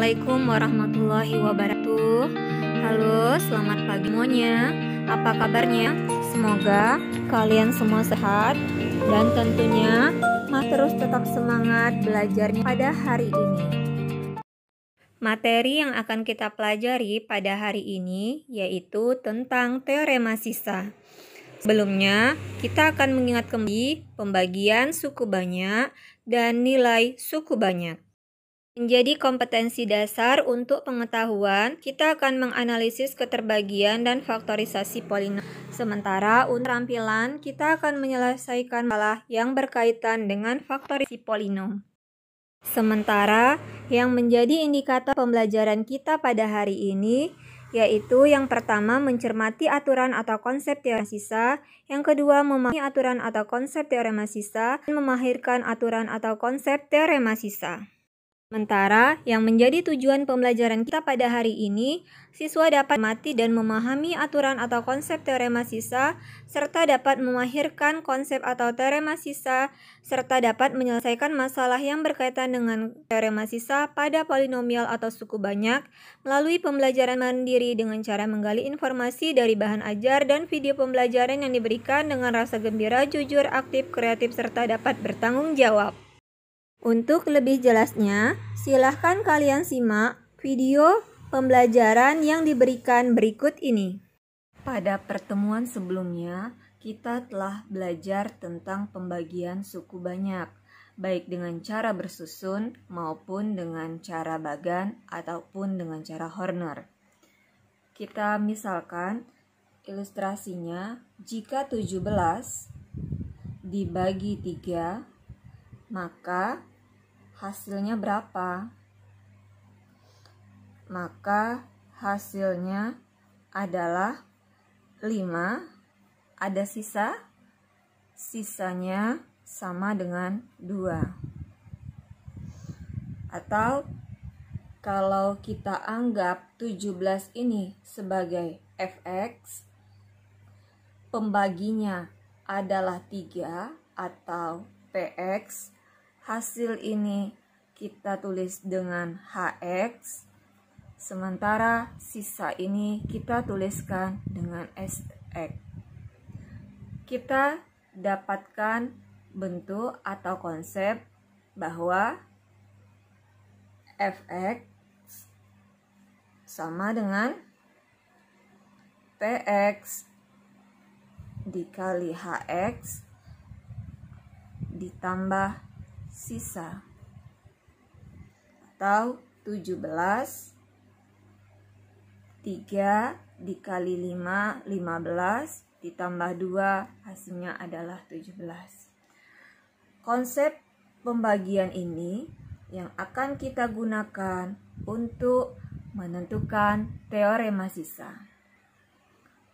Assalamualaikum warahmatullahi wabarakatuh. Halo, selamat pagi semuanya. Apa kabarnya? Semoga kalian semua sehat dan tentunya terus tetap semangat belajarnya pada hari ini. Materi yang akan kita pelajari pada hari ini yaitu tentang teorema sisa. Sebelumnya, kita akan mengingat kembali pembagian suku banyak dan nilai suku banyak. Menjadi kompetensi dasar untuk pengetahuan, kita akan menganalisis keterbagian dan faktorisasi polinom. Sementara untuk tampilan, kita akan menyelesaikan masalah yang berkaitan dengan faktorisasi polinom. Sementara yang menjadi indikator pembelajaran kita pada hari ini, yaitu yang pertama mencermati aturan atau konsep teorema sisa, yang kedua memahami aturan atau konsep teorema sisa, dan memahirkan aturan atau konsep teorema sisa. Sementara yang menjadi tujuan pembelajaran kita pada hari ini, siswa dapat mencermati dan memahami aturan atau konsep teorema sisa, serta dapat memahirkan konsep atau teorema sisa, serta dapat menyelesaikan masalah yang berkaitan dengan teorema sisa pada polinomial atau suku banyak, melalui pembelajaran mandiri dengan cara menggali informasi dari bahan ajar dan video pembelajaran yang diberikan dengan rasa gembira, jujur, aktif, kreatif, serta dapat bertanggung jawab. Untuk lebih jelasnya, silahkan kalian simak video pembelajaran yang diberikan berikut ini. Pada pertemuan sebelumnya, kita telah belajar tentang pembagian suku banyak, baik dengan cara bersusun maupun dengan cara bagan ataupun dengan cara Horner. Kita misalkan ilustrasinya, jika 17 dibagi 3, maka hasilnya berapa? Maka hasilnya adalah 5, ada sisa, sisanya sama dengan 2. Atau kalau kita anggap 17 ini sebagai fx, pembaginya adalah 3 atau px, hasil ini kita tulis dengan hx, sementara sisa ini kita tuliskan dengan sx. Kita dapatkan bentuk atau konsep bahwa fx sama dengan px dikali hx ditambah sisa, atau 17 3 dikali 5, 15 ditambah 2, hasilnya adalah 17. Konsep pembagian ini yang akan kita gunakan untuk menentukan teorema sisa.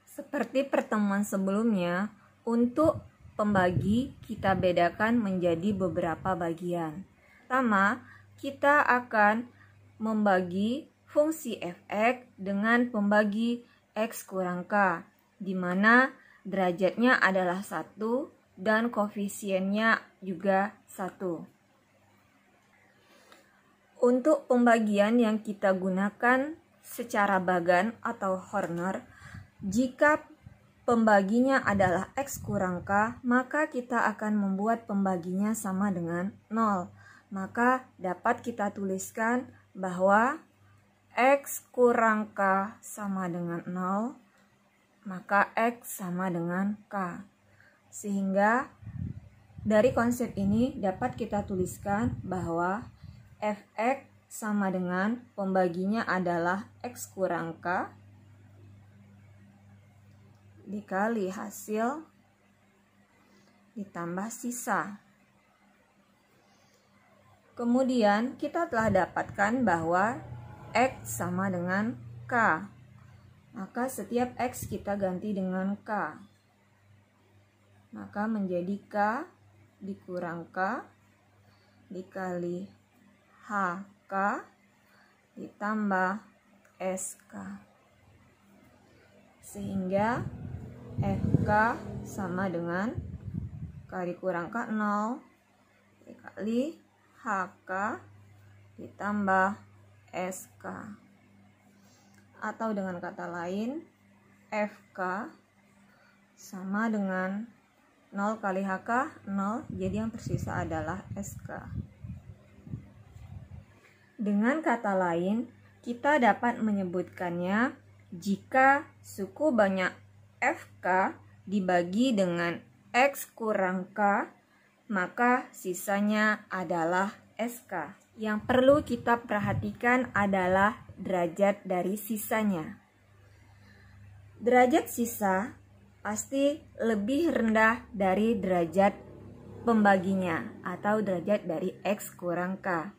Seperti pertemuan sebelumnya, untuk pembagi kita bedakan menjadi beberapa bagian. Pertama, kita akan membagi fungsi fx dengan pembagi x kurang k, di mana derajatnya adalah 1 dan koefisiennya juga 1. Untuk pembagian yang kita gunakan secara bagan atau Horner, jika pembaginya adalah x kurang k, maka kita akan membuat pembaginya sama dengan 0. Maka dapat kita tuliskan bahwa x kurang k sama dengan 0, maka x sama dengan k. Sehingga dari konsep ini dapat kita tuliskan bahwa fx sama dengan pembaginya adalah x kurang k dikali hasil ditambah sisa. Kemudian kita telah dapatkan bahwa x sama dengan k. Maka setiap x kita ganti dengan k. Maka menjadi k dikurang k dikali hk ditambah sk. Sehingga fk sama dengan k dikurang k 0 dikali hk ditambah SK. Atau dengan kata lain, FK sama dengan 0 kali HK, 0, jadi yang tersisa adalah SK. Dengan kata lain, kita dapat menyebutkannya jika suku banyak FK dibagi dengan X kurang K, maka sisanya adalah SK. Yang perlu kita perhatikan adalah derajat dari sisanya. Derajat sisa pasti lebih rendah dari derajat pembaginya atau derajat dari X kurang K.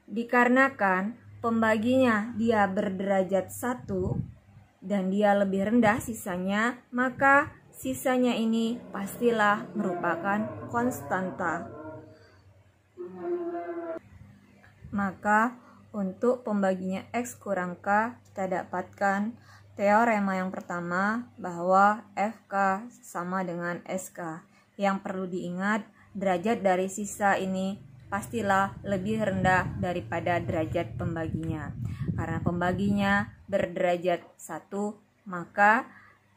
Dikarenakan pembaginya dia berderajat 1 dan dia lebih rendah sisanya, maka sisanya ini pastilah merupakan konstanta. Maka untuk pembaginya X kurang K, kita dapatkan teorema yang pertama bahwa FK sama dengan SK. Yang perlu diingat, derajat dari sisa ini pastilah lebih rendah daripada derajat pembaginya. Karena pembaginya berderajat 1, maka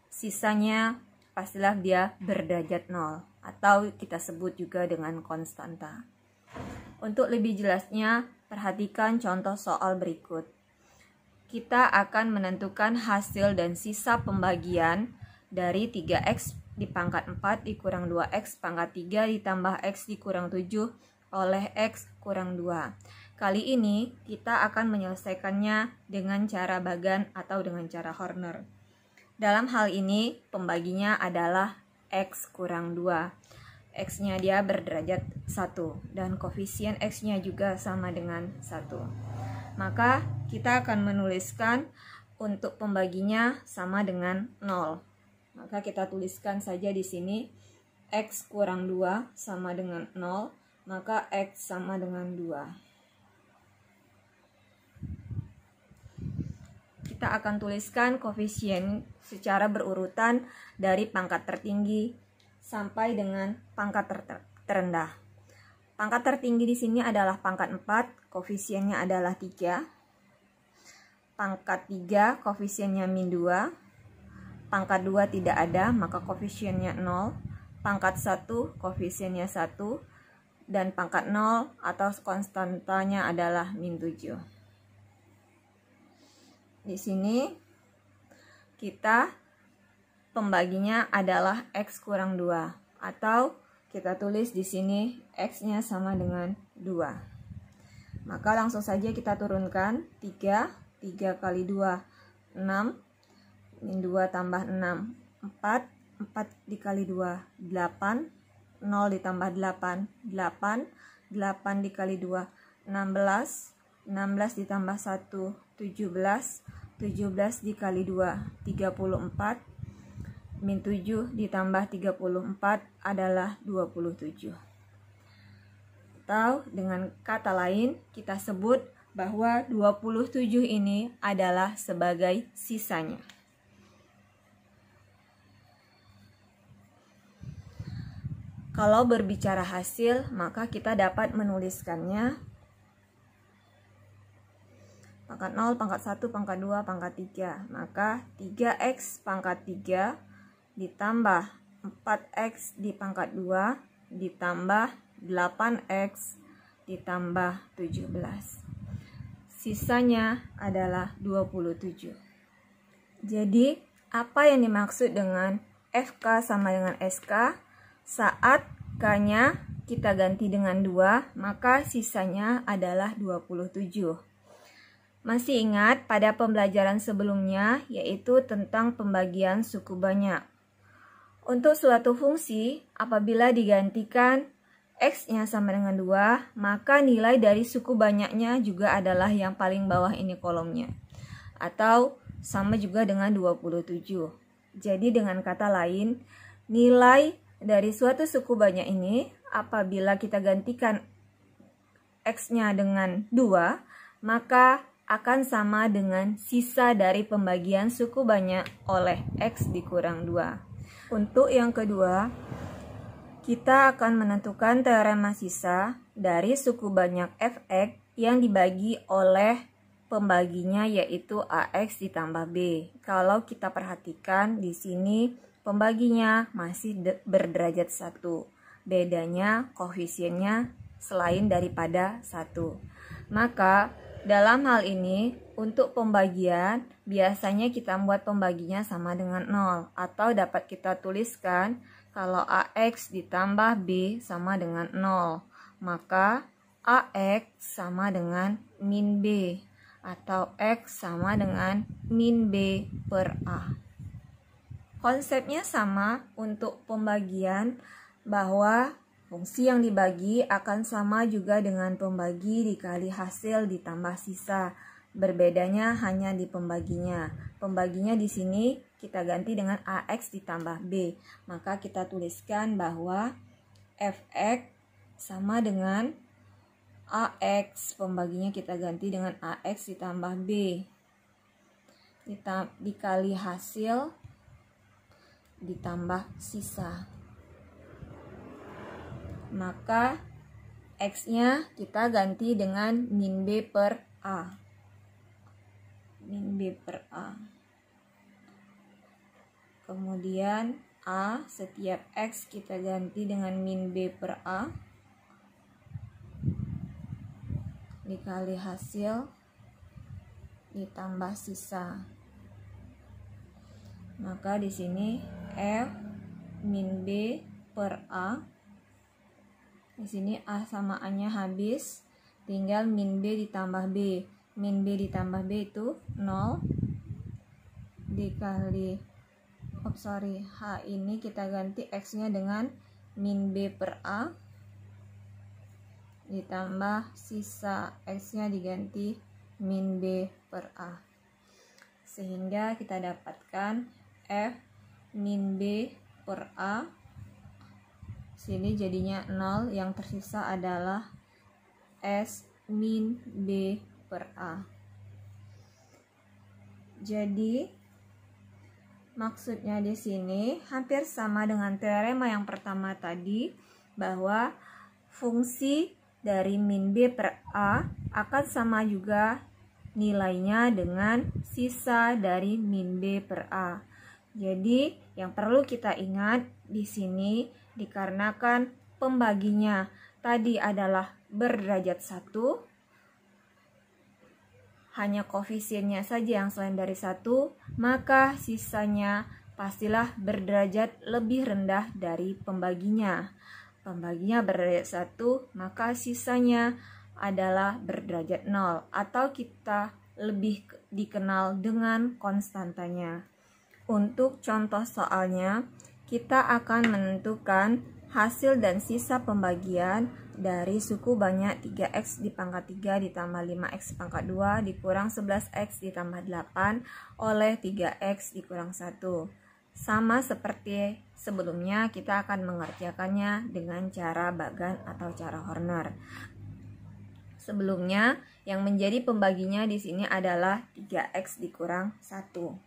sisanya pastilah dia berderajat 0 atau kita sebut juga dengan konstanta. Untuk lebih jelasnya, perhatikan contoh soal berikut. Kita akan menentukan hasil dan sisa pembagian dari 3X dipangkat 4 dikurang 2X pangkat 3 ditambah X dikurang 7 oleh X kurang 2. Kali ini kita akan menyelesaikannya dengan cara bagan atau dengan cara Horner. Dalam hal ini pembaginya adalah X kurang 2. X-nya dia berderajat 1 dan koefisien X-nya juga sama dengan 1. Maka kita akan menuliskan untuk pembaginya sama dengan 0. Maka kita tuliskan saja di sini X kurang 2 sama dengan 0, maka X sama dengan 2. Kita akan tuliskan koefisien secara berurutan dari pangkat tertinggi sampai dengan pangkat terendah. Pangkat tertinggi di sini adalah pangkat 4, koefisiennya adalah 3. Pangkat 3, koefisiennya min 2. Pangkat 2 tidak ada, maka koefisiennya 0. Pangkat 1, koefisiennya 1. Dan pangkat 0 atau konstantanya adalah min 7. Di sini kita pembaginya adalah X kurang 2 atau kita tulis di sini X-nya sama dengan 2. Maka langsung saja kita turunkan 3 kali 2 6 min 2 tambah 6 4 dikali 2 8 0 ditambah 8 8 dikali 2 16 ditambah 1 17 dikali 2 34 min 7 ditambah 34 adalah 27. Atau dengan kata lain kita sebut bahwa 27 ini adalah sebagai sisanya. Kalau berbicara hasil, maka kita dapat menuliskannya pangkat 0, pangkat 1, pangkat 2, pangkat 3. Maka 3X pangkat 3 ditambah 4X di pangkat 2 ditambah 8X ditambah 17. Sisanya adalah 27. Jadi, apa yang dimaksud dengan FK sama dengan SK? Saat K-nya kita ganti dengan 2, maka sisanya adalah 27. Masih ingat pada pembelajaran sebelumnya, yaitu tentang pembagian suku banyak. Untuk suatu fungsi, apabila digantikan X-nya sama dengan 2, maka nilai dari suku banyaknya juga adalah yang paling bawah ini kolomnya. Atau sama juga dengan 27. Jadi dengan kata lain, nilai dari suatu suku banyak ini, apabila kita gantikan X-nya dengan 2, maka akan sama dengan sisa dari pembagian suku banyak oleh X dikurang 2. Untuk yang kedua, kita akan menentukan teorema sisa dari suku banyak Fx yang dibagi oleh pembaginya yaitu AX ditambah B. Kalau kita perhatikan di sini pembaginya masih berderajat 1. Bedanya koefisiennya selain daripada 1. Maka dalam hal ini untuk pembagian biasanya kita membuat pembaginya sama dengan 0. Atau dapat kita tuliskan kalau AX ditambah B sama dengan 0. Maka AX sama dengan min B. Atau X sama dengan min B per A. Konsepnya sama untuk pembagian, bahwa fungsi yang dibagi akan sama juga dengan pembagi dikali hasil ditambah sisa. Berbedanya hanya di pembaginya. Pembaginya di sini kita ganti dengan AX ditambah B. Maka kita tuliskan bahwa Fx sama dengan AX, pembaginya kita ganti dengan AX ditambah B dikali hasil ditambah sisa. Maka X-nya kita ganti dengan min B per A. Min B per A. Kemudian A, setiap X kita ganti dengan min B per A dikali hasil ditambah sisa. Maka di sini F min B per A. Di sini A sama A-nya habis, tinggal min B ditambah B. Min B ditambah B itu 0 dikali H ini kita ganti X-nya dengan min B per A ditambah sisa X-nya diganti min B per A. Sehingga kita dapatkan F min B per A. Sini jadinya 0, yang tersisa adalah S min B per A. Jadi maksudnya di sini hampir sama dengan teorema yang pertama tadi, bahwa fungsi dari min B per A akan sama juga nilainya dengan sisa dari min B per A. Jadi yang perlu kita ingat di sini, dikarenakan pembaginya tadi adalah berderajat 1, hanya koefisiennya saja yang selain dari 1, maka sisanya pastilah berderajat lebih rendah dari pembaginya. Pembaginya berderajat 1, maka sisanya adalah berderajat 0, atau kita lebih dikenal dengan konstantanya. Untuk contoh soalnya, kita akan menentukan hasil dan sisa pembagian dari suku banyak 3x di pangkat 3 ditambah 5x pangkat 2 dikurang 11x ditambah 8 oleh 3x dikurang 1. Sama seperti sebelumnya, kita akan mengerjakannya dengan cara Bagan atau cara Horner. Sebelumnya, yang menjadi pembaginya di sini adalah 3x dikurang 1.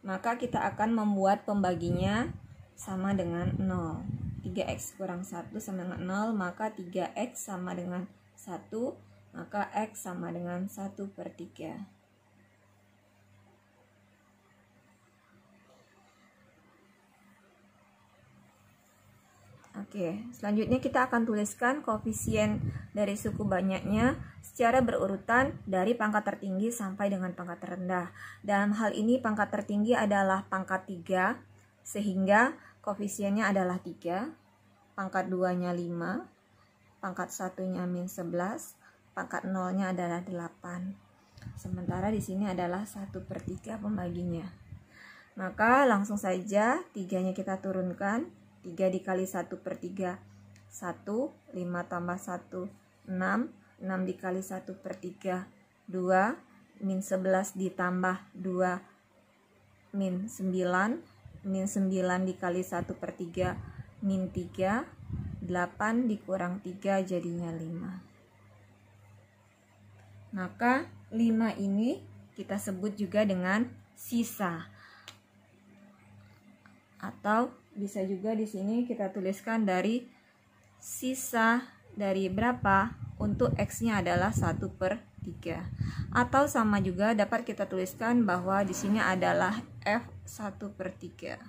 Maka kita akan membuat pembaginya sama dengan 0. 3x kurang 1 sama dengan 0, maka 3x sama dengan 1, maka x sama dengan 1/3. Oke, selanjutnya kita akan tuliskan koefisien dari suku banyaknya secara berurutan dari pangkat tertinggi sampai dengan pangkat terendah. Dalam hal ini pangkat tertinggi adalah pangkat 3, sehingga koefisiennya adalah 3, pangkat 2-nya 5, pangkat 1-nya min 11, pangkat 0-nya adalah 8. Sementara di sini adalah 1/3 pembaginya. Maka langsung saja 3-nya kita turunkan. 3 dikali 1/3, 1, 5 tambah 1, 6, 6 dikali 1/3, 2, min 11 ditambah 2, min 9, min 9 dikali 1/3, min 3, 8 dikurang 3 jadinya 5. Maka 5 ini kita sebut juga dengan sisa. Atau bisa juga di sini kita tuliskan dari sisa dari berapa? untuk X-nya adalah 1/3. Atau sama juga dapat kita tuliskan bahwa di sini adalah F 1/3.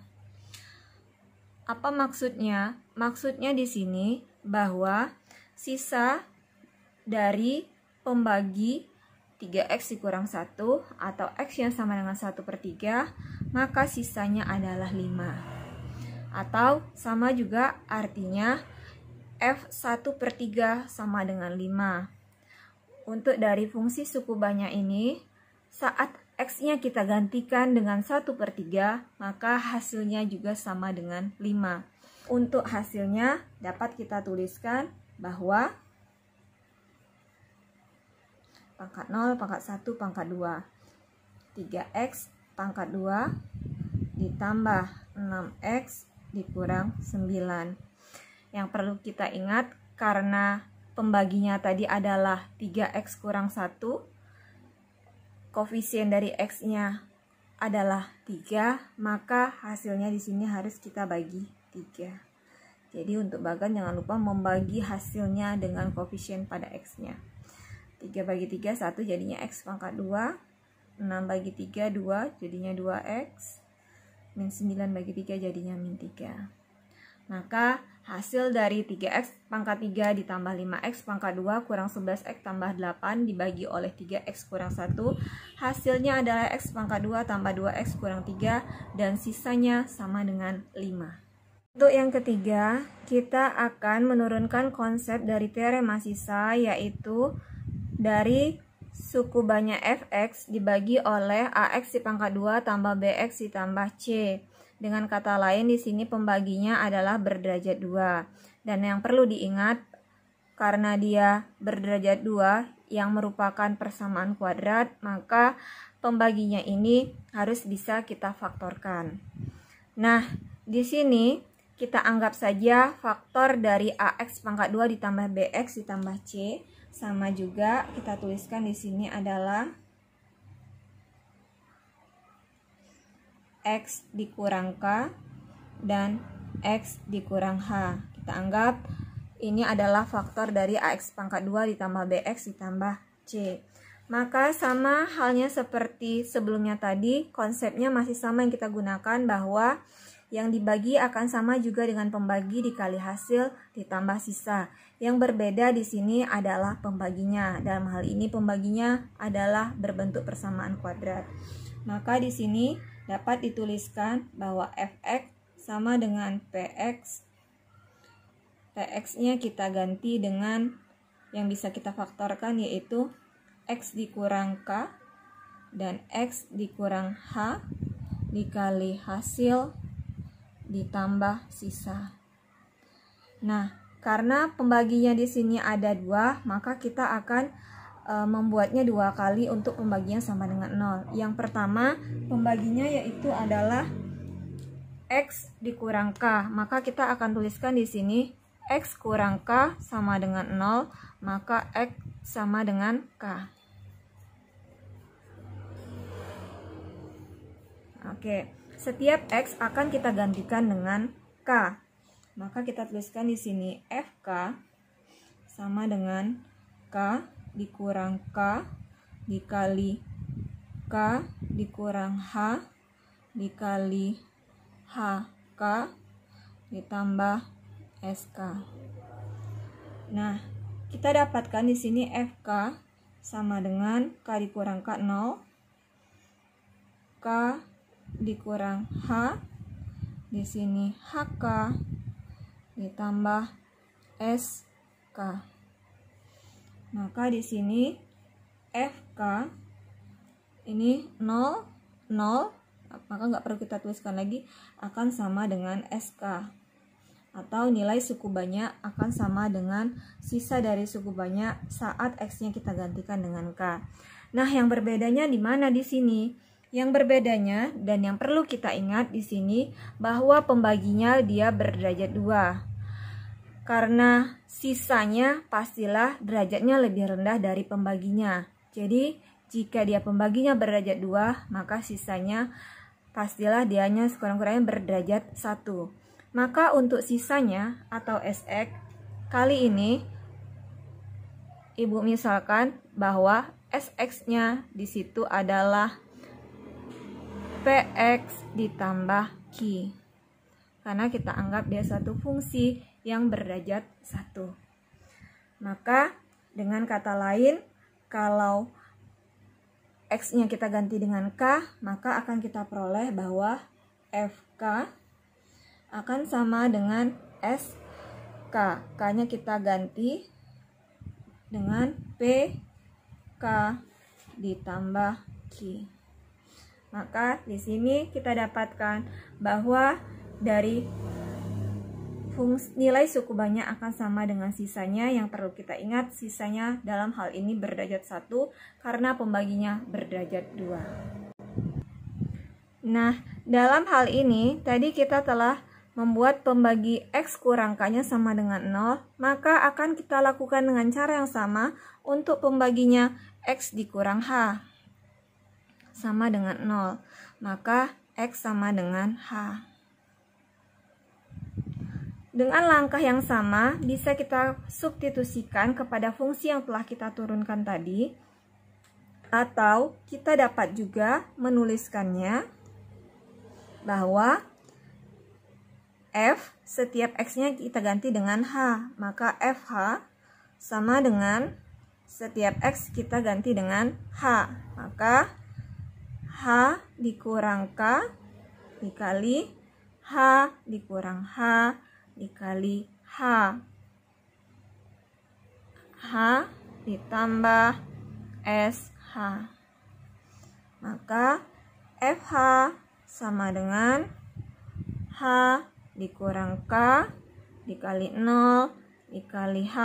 Apa maksudnya? Maksudnya di sini bahwa sisa dari pembagi 3X dikurang 1 atau X yang sama dengan 1/3, maka sisanya adalah 5. Atau sama juga artinya F 1/3 sama dengan 5. Untuk dari fungsi suku banyak ini, saat X-nya kita gantikan dengan 1/3, maka hasilnya juga sama dengan 5. Untuk hasilnya dapat kita tuliskan bahwa pangkat 0, pangkat 1, pangkat 2. 3X pangkat 2 ditambah 6X dikurang 9. Yang perlu kita ingat, karena pembaginya tadi adalah 3X kurang 1, koefisien dari X-nya adalah 3, maka hasilnya di sini harus kita bagi 3. Jadi untuk bagan jangan lupa membagi hasilnya dengan koefisien pada X-nya. 3 bagi 3, 1 jadinya X pangkat 2. 6 bagi 3, 2 jadinya 2X. Min 9 bagi 3 jadinya min 3. Maka hasil dari 3X pangkat 3 ditambah 5X pangkat 2 kurang 11X tambah 8 dibagi oleh 3X kurang 1. Hasilnya adalah X pangkat 2 tambah 2X kurang 3 dan sisanya sama dengan 5. Untuk yang ketiga, kita akan menurunkan konsep dari teorema sisa, yaitu dari suku banyak Fx dibagi oleh Ax di pangkat 2 tambah Bx ditambah C. Dengan kata lain, di sini pembaginya adalah berderajat 2. Dan yang perlu diingat, karena dia berderajat 2 yang merupakan persamaan kuadrat, maka pembaginya ini harus bisa kita faktorkan. Nah, di sini kita anggap saja faktor dari Ax pangkat 2 ditambah Bx ditambah C. Sama juga kita tuliskan di sini adalah X dikurang K dan X dikurang H. Kita anggap ini adalah faktor dari Ax pangkat 2 ditambah Bx ditambah C. Maka sama halnya seperti sebelumnya tadi, konsepnya masih sama yang kita gunakan, bahwa yang dibagi akan sama juga dengan pembagi dikali hasil ditambah sisa. Yang berbeda di sini adalah pembaginya. Dalam hal ini pembaginya adalah berbentuk persamaan kuadrat. Maka di sini dapat dituliskan bahwa Fx sama dengan Px. Px-nya kita ganti dengan yang bisa kita faktorkan, yaitu X dikurang K dan X dikurang H dikali hasil ditambah sisa. Nah, karena pembaginya di sini ada 2, maka kita akan membuatnya 2 kali untuk pembaginya sama dengan 0. Yang pertama, pembaginya yaitu adalah X dikurang K. Maka kita akan tuliskan di sini X kurang K sama dengan 0, maka X sama dengan K. Oke, setiap X akan kita gantikan dengan K. Maka kita tuliskan di sini FK sama dengan K dikurang K dikali K dikurang H dikali HK ditambah SK. Nah, kita dapatkan di sini FK sama dengan K dikurang K 0, K dikurang H, di sini HK ditambah SK. Maka di sini FK ini 0, 0, maka nggak perlu kita tuliskan lagi, akan sama dengan SK. Atau nilai suku banyak akan sama dengan sisa dari suku banyak saat X-nya kita gantikan dengan K. Nah, yang berbedanya di mana di sini? Yang berbedanya dan yang perlu kita ingat di sini bahwa pembaginya dia berderajat 2. Karena sisanya pastilah derajatnya lebih rendah dari pembaginya. Jadi jika dia pembaginya berderajat 2, maka sisanya pastilah dianya sekurang-kurangnya berderajat 1. Maka untuk sisanya atau SX kali ini Ibu misalkan bahwa Sx-nya di situ adalah Px ditambah Q. Karena kita anggap dia satu fungsi yang berderajat 1. Maka dengan kata lain, kalau X-nya kita ganti dengan K, maka akan kita peroleh bahwa Fk akan sama dengan Sk. K-nya kita ganti dengan Pk ditambah Q. Maka di sini kita dapatkan bahwa dari nilai suku banyak akan sama dengan sisanya. Yang perlu kita ingat, sisanya dalam hal ini berderajat 1 karena pembaginya berderajat 2. Nah, dalam hal ini tadi kita telah membuat pembagi X kurang K-nya sama dengan 0, maka akan kita lakukan dengan cara yang sama untuk pembaginya X dikurang H sama dengan 0, maka X sama dengan H. Dengan langkah yang sama, bisa kita substitusikan kepada fungsi yang telah kita turunkan tadi, atau kita dapat juga menuliskannya bahwa F setiap X-nya kita ganti dengan H, maka FH sama dengan setiap X kita ganti dengan H, maka H dikurang K dikali H dikurang H dikali H. H ditambah SH. Maka FH sama dengan H dikurang K dikali 0 dikali H,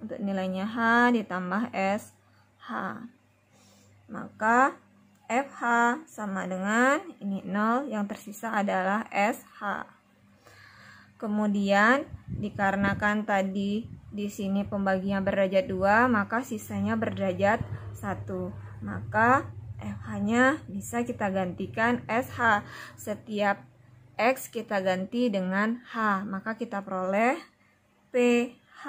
untuk nilainya H ditambah SH. Maka FH sama dengan ini 0, yang tersisa adalah SH. Kemudian dikarenakan tadi di sini pembaginya berderajat 2, maka sisanya berderajat 1. Maka FH-nya bisa kita gantikan SH. Setiap X kita ganti dengan H, maka kita peroleh PH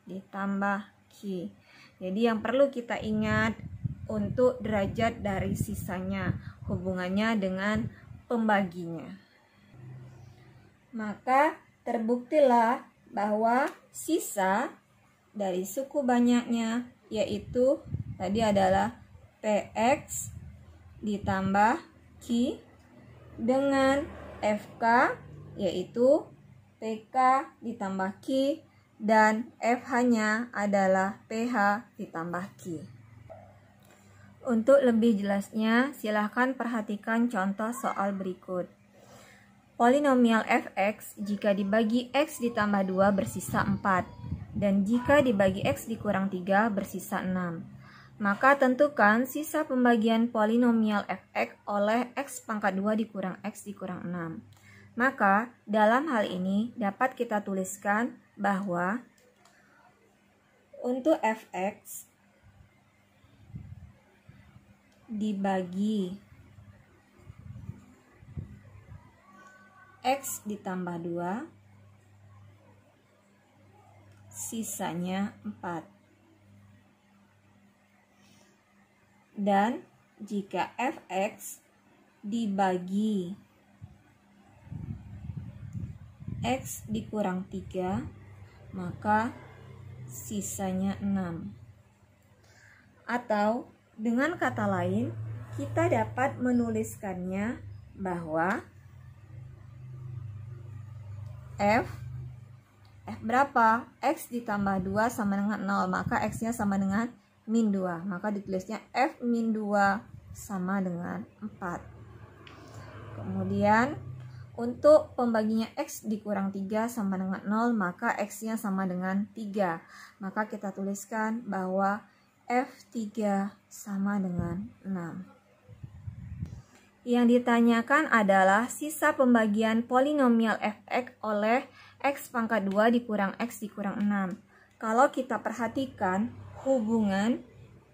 ditambah Q. Jadi yang perlu kita ingat untuk derajat dari sisanya, hubungannya dengan pembaginya. Maka terbuktilah bahwa sisa dari suku banyaknya yaitu tadi adalah Px ditambah Q dengan Fk yaitu Pk ditambah Q dan Fh-nya adalah Ph ditambah Q. Untuk lebih jelasnya, silahkan perhatikan contoh soal berikut. Polinomial fx jika dibagi x ditambah 2 bersisa 4, dan jika dibagi x dikurang 3 bersisa 6. Maka tentukan sisa pembagian polinomial fx oleh x pangkat 2 dikurang x dikurang 6. Maka dalam hal ini dapat kita tuliskan bahwa untuk fx dibagi X ditambah 2 sisanya 4. Dan jika fx dibagi X dikurang 3 maka sisanya 6. Atau dengan kata lain, kita dapat menuliskannya bahwa F berapa? X ditambah 2 sama dengan 0, maka X-nya sama dengan min 2. Maka ditulisnya F min 2 sama dengan 4. Kemudian, untuk pembaginya X dikurang 3 sama dengan 0, maka X-nya sama dengan 3. Maka kita tuliskan bahwa F3 sama dengan 6. Yang ditanyakan adalah sisa pembagian polinomial fx oleh x pangkat 2 dikurang x dikurang 6. Kalau kita perhatikan hubungan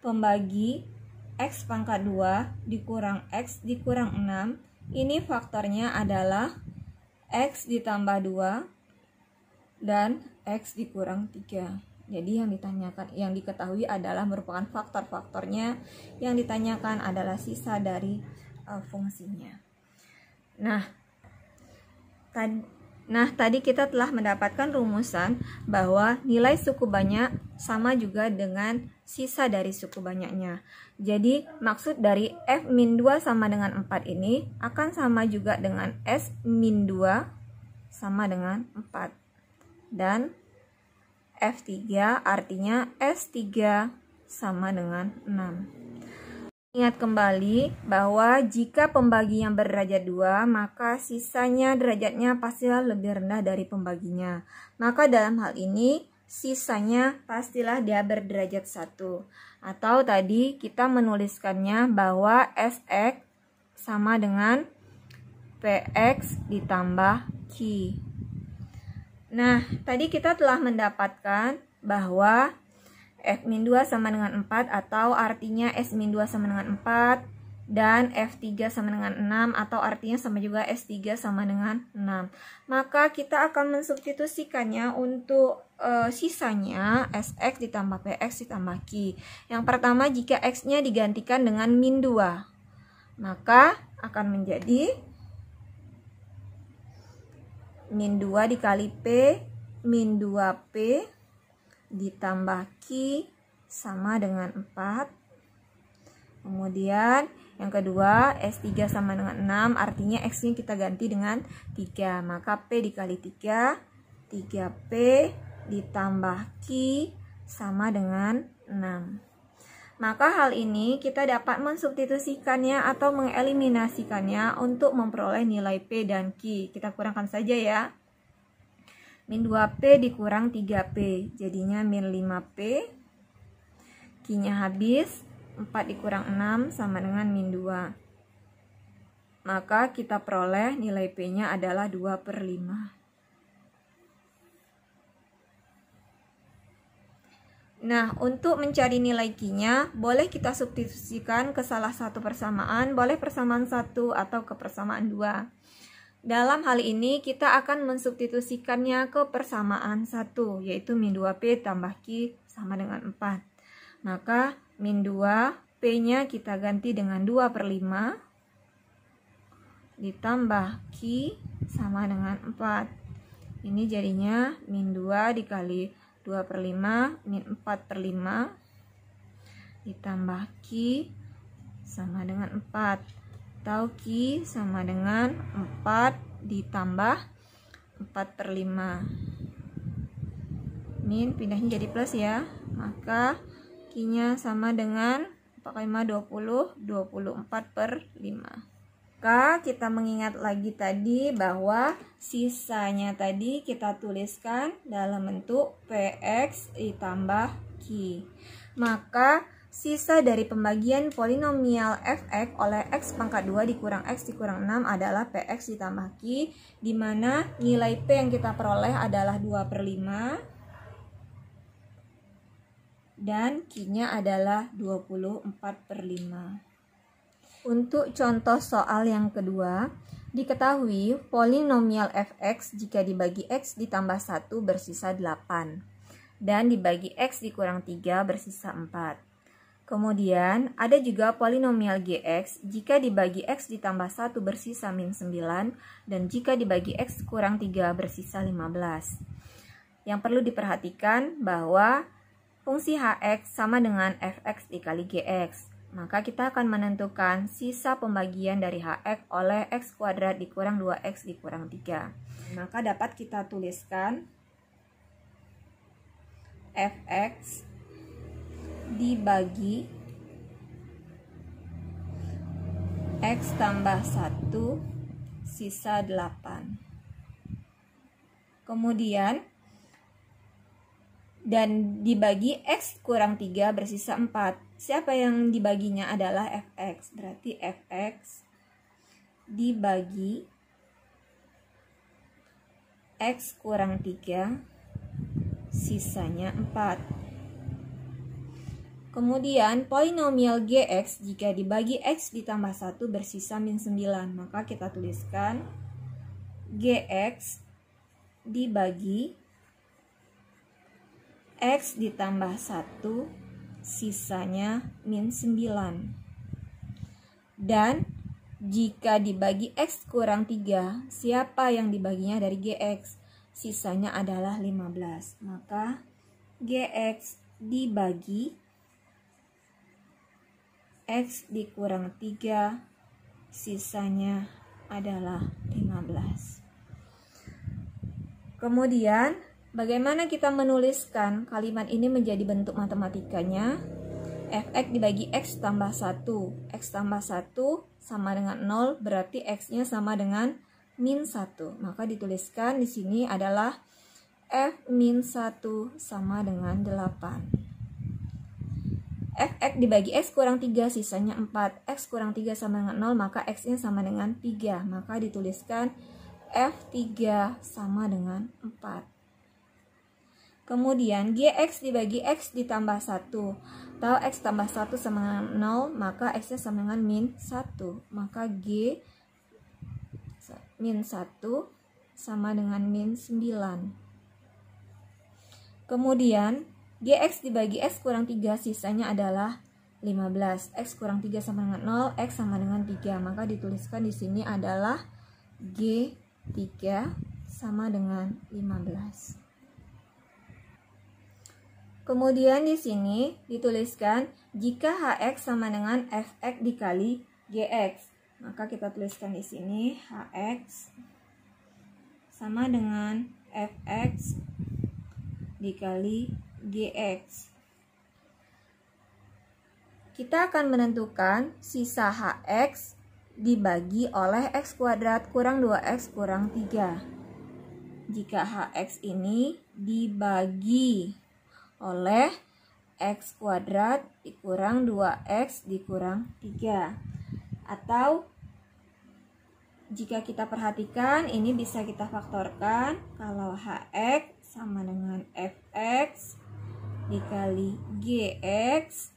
pembagi x pangkat 2 dikurang x dikurang 6, ini faktornya adalah x ditambah 2 dan x dikurang 3. Jadi yang diketahui adalah merupakan faktor-faktornya, yang ditanyakan adalah sisa dari fungsinya. Nah, tadi kita telah mendapatkan rumusan bahwa nilai suku banyak sama juga dengan sisa dari suku banyaknya. Jadi maksud dari F-2 sama dengan 4 ini akan sama juga dengan S-2 sama dengan 4. Dan F3 artinya S3 sama dengan 6. Ingat kembali bahwa jika pembaginya berderajat 2, maka sisanya derajatnya pastilah lebih rendah dari pembaginya. Maka dalam hal ini sisanya pastilah dia berderajat 1. Atau tadi kita menuliskannya bahwa Sx sama dengan Px ditambah Q. Nah, tadi kita telah mendapatkan bahwa F-2 sama dengan 4 atau artinya S-2 sama dengan 4 dan F3 sama dengan 6 atau artinya sama juga S3 sama dengan 6. Maka kita akan mensubstitusikannya untuk sisanya Sx ditambah Px ditambah Q. Yang pertama, jika X-nya digantikan dengan min 2, maka akan menjadi min 2 dikali P min 2P ditambah Q sama dengan 4. Kemudian yang kedua, S3 sama dengan 6, artinya X-nya kita ganti dengan 3. Maka P dikali 3, 3P ditambah Q sama dengan 6. Maka hal ini kita dapat mensubstitusikannya atau mengeliminasikannya untuk memperoleh nilai P dan Q. Kita kurangkan saja ya. Min 2P dikurang 3P, jadinya min 5P. Q-nya habis, 4 dikurang 6 sama dengan min 2. Maka kita peroleh nilai P-nya adalah 2/5. Nah, untuk mencari nilai Q-nya, boleh kita substitusikan ke salah satu persamaan, boleh persamaan 1 atau ke persamaan 2. Dalam hal ini, kita akan mensubstitusikannya ke persamaan 1, yaitu min 2P tambah Q sama dengan 4. Maka, min 2, P-nya kita ganti dengan 2/5, ditambah Q sama dengan 4. Ini jadinya min 2 dikali 2/5 min 4/5 ditambah Q sama dengan 4, atau Q sama dengan 4 ditambah 4/5. Min pindahnya jadi plus ya, maka Q-nya sama dengan 4/5 20, 24/5. Maka kita mengingat lagi tadi bahwa sisanya tadi kita tuliskan dalam bentuk Px ditambah Q. Maka sisa dari pembagian polinomial Fx oleh X pangkat 2 dikurang X dikurang 6 adalah Px ditambah Q, di mana nilai P yang kita peroleh adalah 2/5 dan Q-nya adalah 24/5. Untuk contoh soal yang kedua, diketahui polinomial Fx jika dibagi X ditambah 1 bersisa 8 dan dibagi X dikurang 3 bersisa 4. Kemudian ada juga polinomial Gx jika dibagi X ditambah 1 bersisa min 9 dan jika dibagi X kurang 3 bersisa 15. Yang perlu diperhatikan bahwa fungsi Hx sama dengan Fx dikali Gx. Maka kita akan menentukan sisa pembagian dari Hx oleh X kuadrat dikurang 2X dikurang 3. Maka dapat kita tuliskan Fx dibagi X tambah 1 sisa 8. Kemudian dan dibagi X kurang 3 bersisa 4. Siapa yang dibaginya adalah Fx. Berarti Fx dibagi X kurang 3 sisanya 4. Kemudian polinomial Gx jika dibagi X ditambah 1 bersisa min 9. Maka kita tuliskan Gx dibagi X ditambah 1 sisanya min 9. Dan jika dibagi X kurang 3, siapa yang dibaginya dari GX? Sisanya adalah 15. Maka GX dibagi X dikurang 3, sisanya adalah 15. Kemudian, bagaimana kita menuliskan kalimat ini menjadi bentuk matematikanya? Fx dibagi X tambah 1. X tambah 1 sama dengan 0, berarti X-nya sama dengan min 1. Maka dituliskan di sini adalah F min 1 sama dengan 8. Fx dibagi X kurang 3 sisanya 4. X kurang 3 sama dengan 0, maka X-nya sama dengan 3. Maka dituliskan F3 sama dengan 4. Kemudian GX dibagi X ditambah 1. Tahu X tambah 1 sama dengan 0, maka X-nya sama dengan min 1. Maka G min 1 sama dengan min 9. Kemudian GX dibagi X kurang 3 sisanya adalah 15. X kurang 3 sama dengan 0, X sama dengan 3. Maka dituliskan di sini adalah G3 sama dengan 15. Kemudian di sini dituliskan jika Hx sama dengan Fx dikali Gx. Maka kita tuliskan di sini Hx sama dengan Fx dikali Gx. Kita akan menentukan sisa Hx dibagi oleh X kuadrat kurang 2X kurang 3. Jika Hx ini dibagi oleh X kuadrat dikurang 2X dikurang 3. Atau jika kita perhatikan ini bisa kita faktorkan kalau Hx sama dengan Fx dikali Gx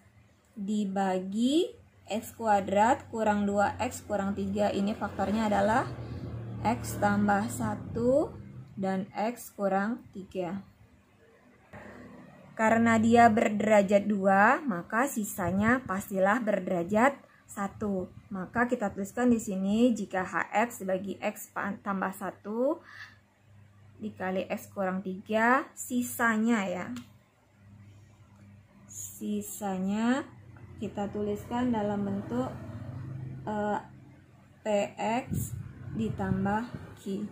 dibagi X kuadrat kurang 2X kurang 3. Ini faktornya adalah X tambah 1 dan X kurang 3. Karena dia berderajat 2, maka sisanya pastilah berderajat 1. Maka kita tuliskan di sini jika Hx dibagi X tambah 1 dikali X kurang 3, sisanya ya. Sisanya kita tuliskan dalam bentuk Px ditambah Q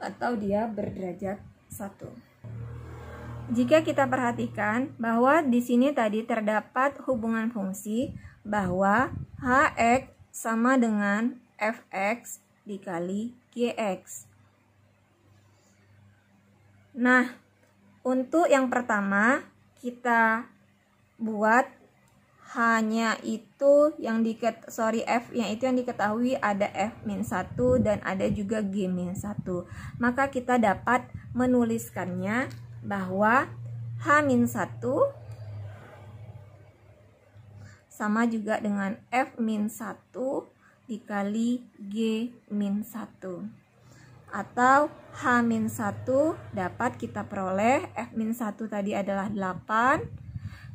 atau dia berderajat 1. Jika kita perhatikan bahwa di sini tadi terdapat hubungan fungsi bahwa Hx sama dengan Fx dikali Gx. Nah, untuk yang pertama kita buat hanya itu yang F-nya itu yang diketahui ada F-1 dan ada juga G-1. Maka kita dapat menuliskannya bahwa H-1 sama juga dengan F-1 dikali G-1. Atau H-1 dapat kita peroleh F-1 tadi adalah 8,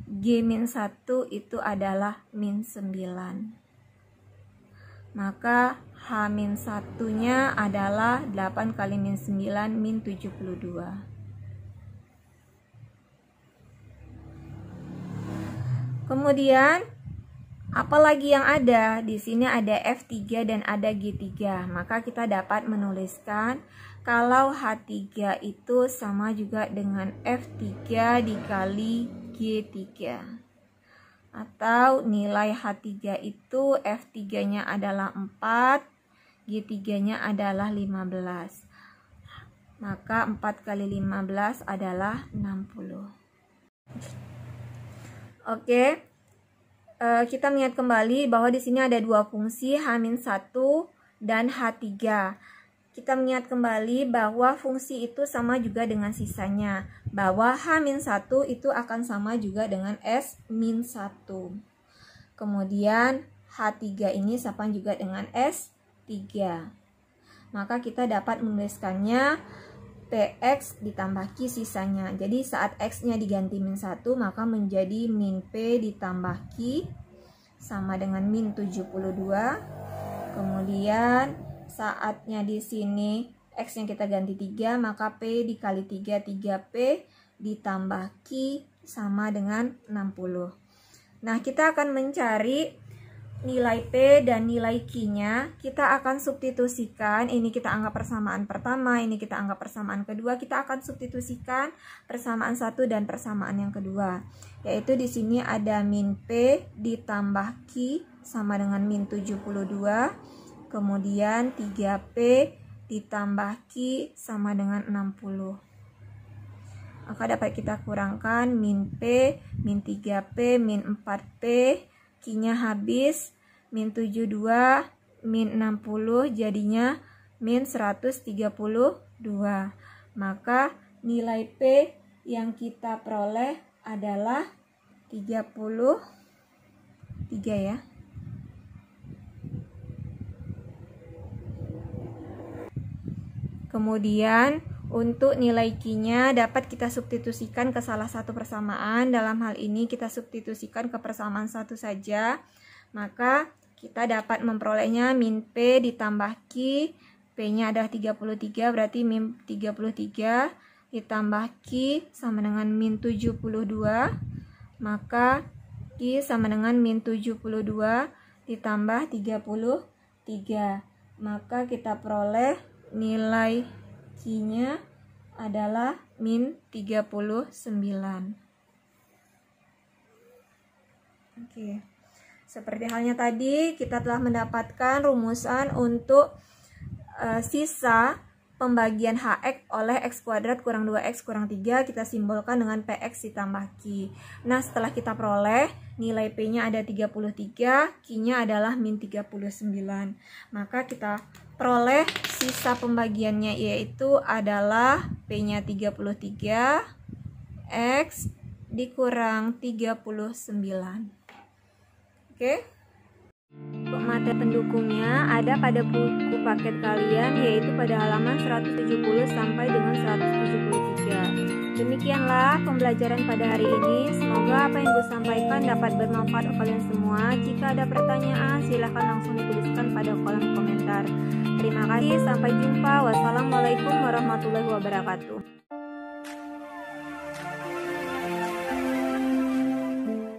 G-1 itu adalah min 9. Maka H-1-nya adalah 8 kali min 9 min 72. Kemudian apalagi yang ada? Di sini ada F3 dan ada G3. Maka kita dapat menuliskan kalau H3 itu sama juga dengan F3 dikali G3. Atau nilai H3 itu F3-nya adalah 4, G3-nya adalah 15. Maka 4 kali 15 adalah 60. Oke, kita mengingat kembali bahwa di sini ada dua fungsi H-1 dan H3. Kita mengingat kembali bahwa fungsi itu sama juga dengan sisanya, bahwa H-1 itu akan sama juga dengan S-1. Kemudian H3 ini sama juga dengan S3. Maka kita dapat menuliskannya PX ditambah Q sisanya. Jadi saat X-nya diganti min 1, maka menjadi min P ditambah Q sama dengan min 72. Kemudian saatnya di sini X-nya kita ganti 3, maka P dikali 3, 3P ditambah Q sama dengan 60. Nah, kita akan mencari nilai P dan nilai Q-nya. Kita akan substitusikan, ini kita anggap persamaan pertama, ini kita anggap persamaan kedua. Kita akan substitusikan persamaan satu dan persamaan yang kedua. Yaitu di sini ada min P ditambah Q sama dengan min 72. Kemudian 3P ditambah Q sama dengan 60. Maka dapat kita kurangkan min P, min 3P, min 4P, Q-nya habis, min 72, min 60, jadinya min 132. Maka nilai P yang kita peroleh adalah 33 ya. Kemudian untuk nilai Q-nya dapat kita substitusikan ke salah satu persamaan. Dalam hal ini kita substitusikan ke persamaan satu saja. Maka kita dapat memperolehnya min P ditambah Q. P-nya adalah 33, berarti min 33 ditambah Q sama dengan min 72. Maka Q sama dengan min 72 ditambah 33. Maka kita peroleh nilai Q-nya adalah min 39. Oke. Seperti halnya tadi, kita telah mendapatkan rumusan untuk sisa pembagian HX oleh X kuadrat kurang 2X kurang 3. Kita simbolkan dengan PX ditambah Q. Nah, setelah kita peroleh, nilai P-nya ada 33, Q-nya adalah min 39. Maka kita peroleh sisa pembagiannya yaitu adalah P-nya 33, X dikurang 39. Oke. Untuk materi pendukungnya ada pada buku paket kalian yaitu pada halaman 170 sampai dengan 173. Demikianlah pembelajaran pada hari ini. Semoga apa yang gue sampaikan dapat bermanfaat untuk kalian semua. Jika ada pertanyaan silahkan langsung dituliskan pada kolom komentar. Terima kasih, sampai jumpa. Wassalamualaikum warahmatullahi wabarakatuh.